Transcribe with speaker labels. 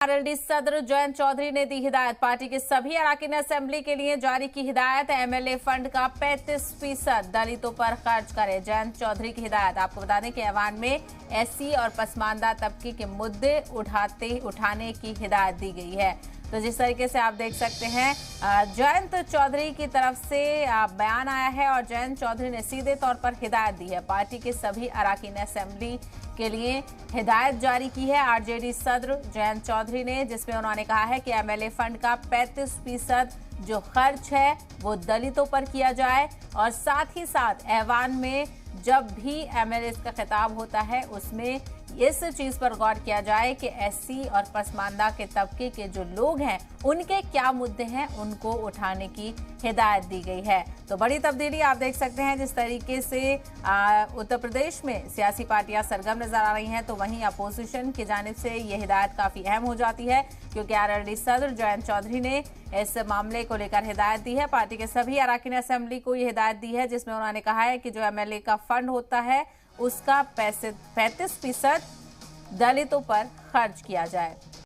Speaker 1: RLD सदर जयंत चौधरी ने दी हिदायत। पार्टी के सभी अराकीन असेंबली के लिए जारी की हिदायत। एमएलए फंड का 35% दलितों पर खर्च करें। जयंत चौधरी की हिदायत। आपको बता दें कि ऐवान में एससी और पसमानदा तबके के मुद्दे उठाने की हिदायत दी गई है। तो जिस तरीके से आप देख सकते हैं जयंत चौधरी की तरफ से बयान आया है और जयंत चौधरी ने सीधे तौर पर हिदायत दी है। पार्टी के सभी अराकीन असेंबली के लिए हिदायत जारी की है आरजेडी सदर जयंत चौधरी ने, जिसमें उन्होंने कहा है कि एमएलए फंड का 35% जो खर्च है वो दलितों पर किया जाए और साथ ही साथ ऐवान में जब भी एमएलए का खिताब होता है उसमें इस चीज पर गौर किया जाए कि एससी और पसमानदा के तबके के जो लोग हैं उनके क्या मुद्दे हैं, उनको उठाने की हिदायत दी गई है। तो बड़ी तब्दीली आप देख सकते हैं जिस तरीके से उत्तर प्रदेश में सियासी पार्टियां सरगर्म नजर आ रही हैं, तो वहीं अपोजिशन की जानिब से ये हिदायत काफी अहम हो जाती है क्योंकि आरएलडी सदर जयंत चौधरी ने इस मामले को लेकर हिदायत दी है। पार्टी के सभी अराकीन असेंबली को ये हिदायत दी है जिसमें उन्होंने कहा है कि जो एमएलए का फंड होता है उसका 35% दलितों पर खर्च किया जाए।